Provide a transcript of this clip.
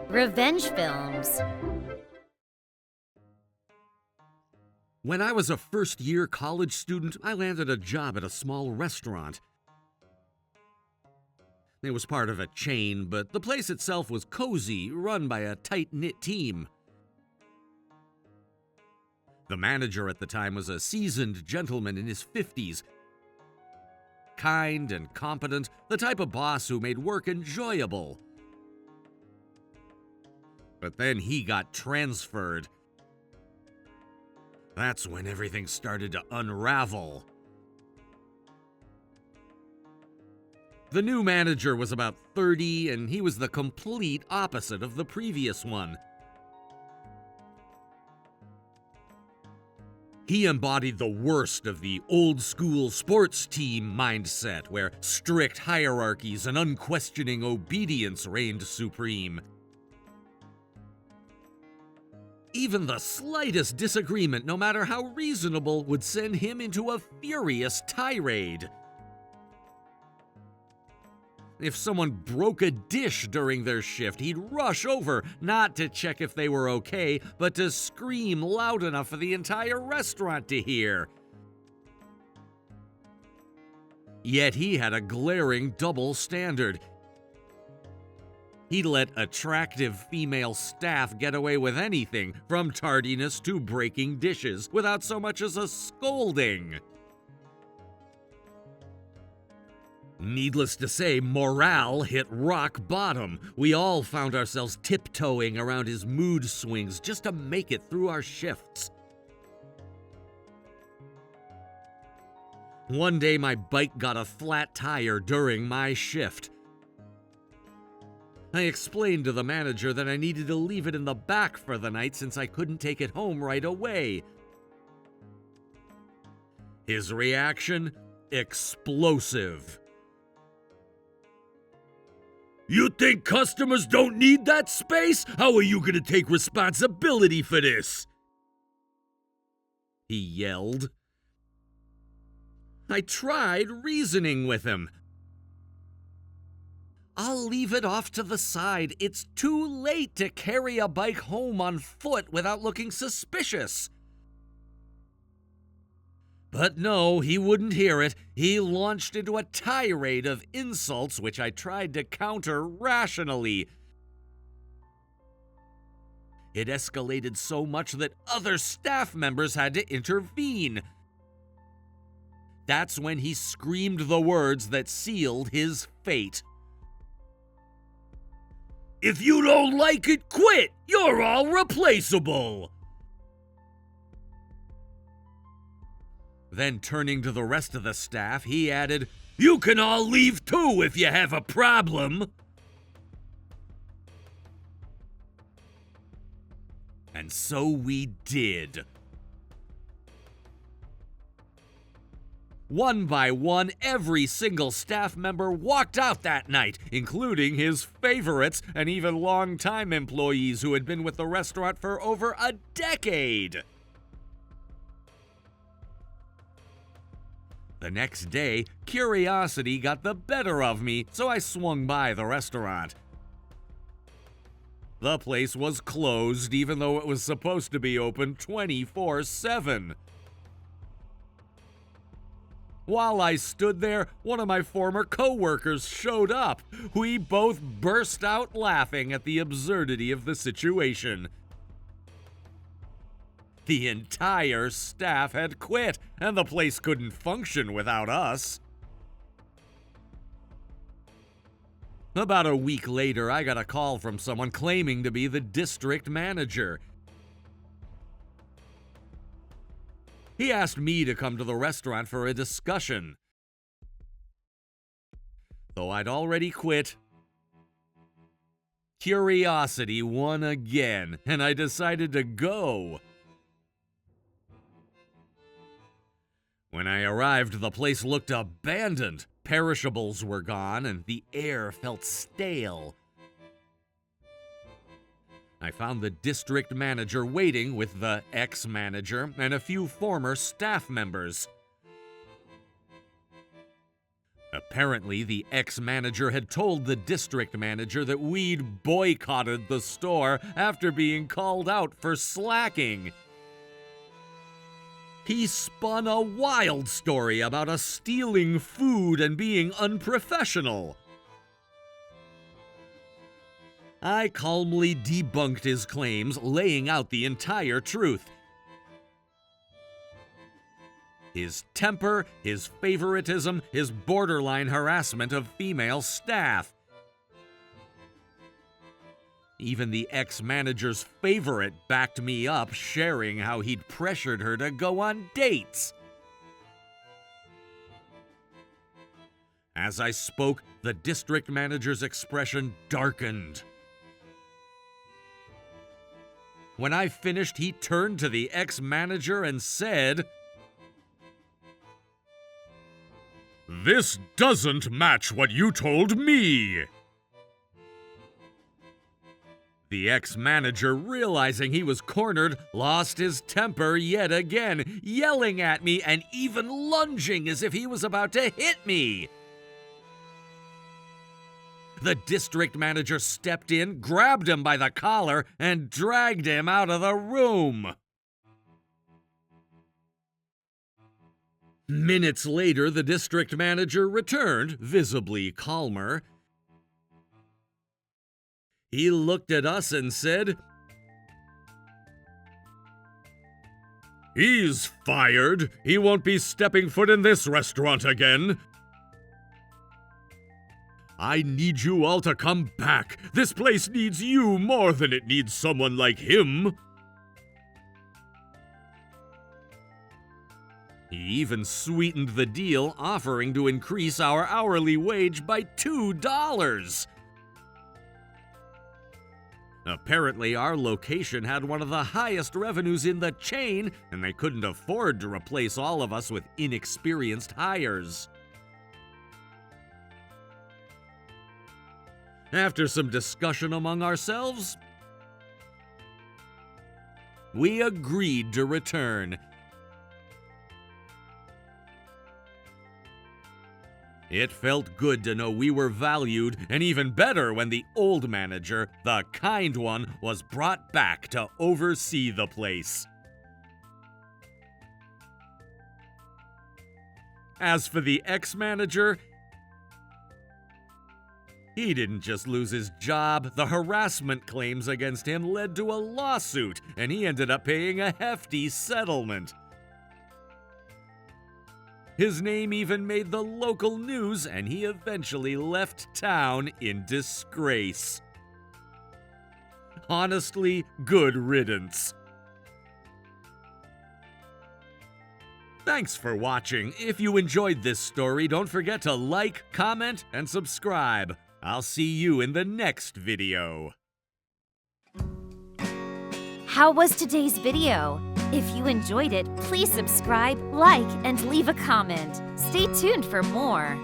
Revenge films. When I was a first-year college student, I landed a job at a small restaurant. It was part of a chain, but the place itself was cozy, run by a tight-knit team. The manager at the time was a seasoned gentleman in his 50s. Kind and competent, the type of boss who made work enjoyable. But then he got transferred. That's when everything started to unravel. The new manager was about 30, and he was the complete opposite of the previous one. He embodied the worst of the old-school sports team mindset, where strict hierarchies and unquestioning obedience reigned supreme. Even the slightest disagreement, no matter how reasonable, would send him into a furious tirade. If someone broke a dish during their shift, he'd rush over, not to check if they were okay, but to scream loud enough for the entire restaurant to hear. Yet he had a glaring double standard. He'd let attractive female staff get away with anything, from tardiness to breaking dishes, without so much as a scolding. Needless to say, morale hit rock bottom. We all found ourselves tiptoeing around his mood swings just to make it through our shifts. One day my bike got a flat tire during my shift. I explained to the manager that I needed to leave it in the back for the night since I couldn't take it home right away. His reaction? Explosive. "You think customers don't need that space? How are you gonna take responsibility for this?" he yelled. I tried reasoning with him. "I'll leave it off to the side. It's too late to carry a bike home on foot without looking suspicious." But no, he wouldn't hear it. He launched into a tirade of insults, which I tried to counter rationally. It escalated so much that other staff members had to intervene. That's when he screamed the words that sealed his fate. "If you don't like it, quit! You're all replaceable!" Then turning to the rest of the staff, he added, "You can all leave too if you have a problem." And so we did. One by one, every single staff member walked out that night, including his favorites and even long-time employees who had been with the restaurant for over a decade. The next day, curiosity got the better of me, so I swung by the restaurant. The place was closed, even though it was supposed to be open 24/7. While I stood there, one of my former co-workers showed up. We both burst out laughing at the absurdity of the situation. The entire staff had quit, and the place couldn't function without us. About a week later, I got a call from someone claiming to be the district manager. He asked me to come to the restaurant for a discussion. Though I'd already quit, curiosity won again, and I decided to go. When I arrived, the place looked abandoned. Perishables were gone, and the air felt stale. I found the district manager waiting with the ex-manager and a few former staff members. Apparently, the ex-manager had told the district manager that we'd boycotted the store after being called out for slacking. He spun a wild story about us stealing food and being unprofessional. I calmly debunked his claims, laying out the entire truth. His temper, his favoritism, his borderline harassment of female staff. Even the ex-manager's favorite backed me up, sharing how he'd pressured her to go on dates. As I spoke, the district manager's expression darkened. When I finished, he turned to the ex-manager and said, "This doesn't match what you told me." The ex-manager, realizing he was cornered, lost his temper yet again, yelling at me and even lunging as if he was about to hit me. The district manager stepped in, grabbed him by the collar, and dragged him out of the room. Minutes later, the district manager returned, visibly calmer. He looked at us and said, "He's fired. He won't be stepping foot in this restaurant again. I need you all to come back. This place needs you more than it needs someone like him." He even sweetened the deal, offering to increase our hourly wage by $2. Apparently, our location had one of the highest revenues in the chain, and they couldn't afford to replace all of us with inexperienced hires. After some discussion among ourselves, we agreed to return. It felt good to know we were valued, and even better when the old manager, the kind one, was brought back to oversee the place. As for the ex-manager, he didn't just lose his job. The harassment claims against him led to a lawsuit, and he ended up paying a hefty settlement. His name even made the local news, and he eventually left town in disgrace. Honestly, good riddance. Thanks for watching. If you enjoyed this story, don't forget to like, comment, and subscribe. I'll see you in the next video. How was today's video? If you enjoyed it, please subscribe, like, and leave a comment. Stay tuned for more.